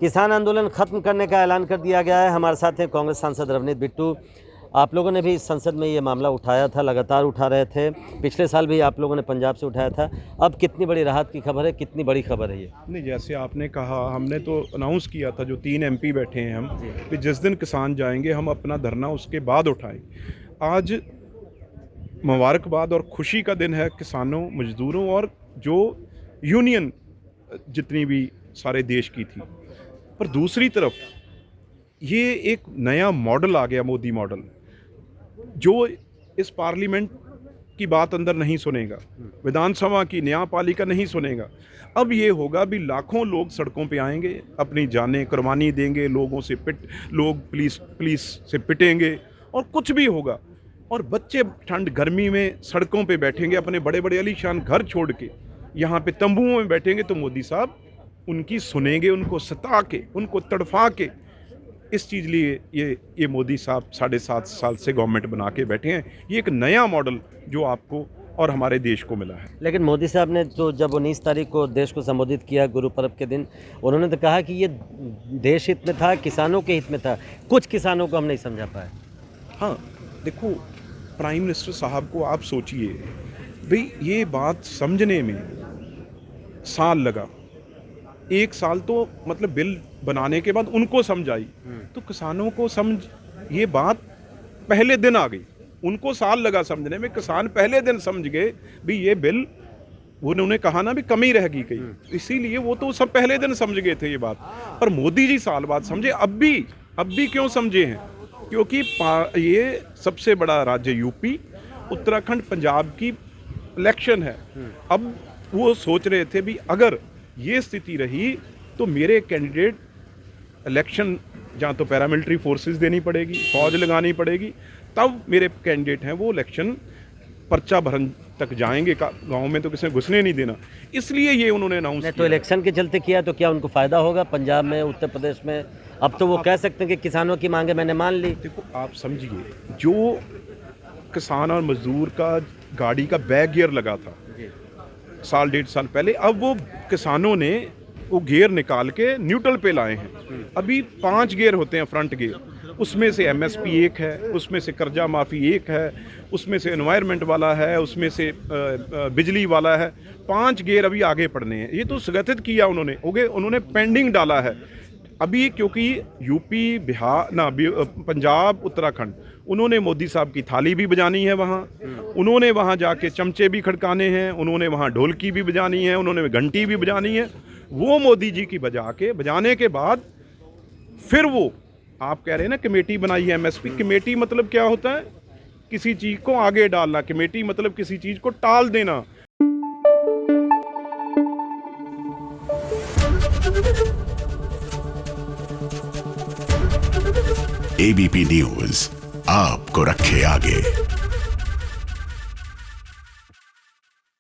किसान आंदोलन खत्म करने का ऐलान कर दिया गया है। हमारे साथ हैं कांग्रेस सांसद रवनीत बिट्टू। आप लोगों ने भी संसद में ये मामला उठाया था, लगातार उठा रहे थे। पिछले साल भी आप लोगों ने पंजाब से उठाया था। अब कितनी बड़ी राहत की खबर है, कितनी बड़ी खबर है ये? नहीं, जैसे आपने कहा, हमने तो अनाउंस किया था, जो 3 MP बैठे हैं हम, कि जिस दिन किसान जाएंगे हम अपना धरना उसके बाद उठाएंगे। आज मुबारकबाद और खुशी का दिन है किसानों, मजदूरों और जो यूनियन जितनी भी सारे देश की थी। पर दूसरी तरफ ये एक नया मॉडल आ गया, मोदी मॉडल, जो इस पार्लियामेंट की बात अंदर नहीं सुनेगा, विधानसभा की न्यायपालिका नहीं सुनेगा। अब ये होगा भी लाखों लोग सड़कों पे आएंगे, अपनी जानें कुर्बानी देंगे, लोग पुलिस से पिटेंगे और कुछ भी होगा। और बच्चे ठंड गर्मी में सड़कों पे बैठेंगे, अपने बड़े बड़े आलीशान घर छोड़ के यहाँ पे तंबुओं में बैठेंगे, तो मोदी साहब उनकी सुनेंगे, उनको सता के, उनको तड़फा के। इस चीज़ लिए ये मोदी साहब 7.5 साल से गवर्नमेंट बना के बैठे हैं। ये एक नया मॉडल जो आपको और हमारे देश को मिला है। लेकिन मोदी साहब ने तो जब 19 तारीख को देश को संबोधित किया गुरु पर्व के दिन, उन्होंने तो कहा कि ये देश हित में था, किसानों के हित में था। कुछ किसानों को हम नहीं समझा पाए। हाँ, देखो, प्राइम मिनिस्टर साहब को आप सोचिए भाई, ये बात समझने में साल लगा। 1 साल तो मतलब बिल बनाने के बाद उनको समझ आई, तो किसानों को समझ ये बात पहले दिन आ गई। उनको साल लगा समझने में, किसान पहले दिन समझ गए भी ये बिल, उन्होंने कहा ना भी कमी रह गई, इसीलिए वो तो सब पहले दिन समझ गए थे ये बात। पर मोदी जी साल बाद समझे। अब भी क्यों समझे हैं? क्योंकि ये सबसे बड़ा राज्य यूपी, उत्तराखंड, पंजाब की इलेक्शन है। अब वो सोच रहे थे भी अगर ये स्थिति रही तो मेरे कैंडिडेट इलेक्शन, जहाँ तो पैरामिलिट्री फोर्सेस देनी पड़ेगी, फौज लगानी पड़ेगी, तब मेरे कैंडिडेट हैं वो इलेक्शन पर्चा भरन तक जाएंगे। गांव में तो किसी ने घुसने नहीं देना, इसलिए ये उन्होंने अनाउंस किया। तो इलेक्शन के चलते किया तो क्या उनको फ़ायदा होगा पंजाब में, उत्तर प्रदेश में? अब तो वो कह सकते हैं कि किसानों की मांगे मैंने मान ली। देखो, आप समझिए, जो किसान और मजदूर का गाड़ी का बैक गियर लगा था 1.5 साल पहले, अब वो किसानों ने वो गियर निकाल के न्यूट्रल पे लाए हैं। अभी 5 गियर होते हैं फ्रंट गियर, उसमें से MSP 1 है, उसमें से कर्जा माफ़ी 1 है, उसमें से एनवायरनमेंट वाला है, उसमें से बिजली वाला है। 5 गियर अभी आगे पड़ने हैं। ये तो स्थगित किया उन्होंने पेंडिंग डाला है अभी, क्योंकि यूपी, बिहार ना पंजाब, उत्तराखंड, उन्होंने मोदी साहब की थाली भी बजानी है वहाँ, उन्होंने वहाँ जाके चमचे भी खड़काने हैं, उन्होंने वहाँ ढोलकी भी बजानी है, उन्होंने घंटी भी बजानी है। वो मोदी जी की बजाने के बाद फिर वो, आप कह रहे हैं ना कमेटी बनाई है MSP। कमेटी मतलब क्या होता है? किसी चीज़ को आगे डालना। कमेटी मतलब किसी चीज़ को टाल देना। ABP न्यूज़ आपको रखे आगे।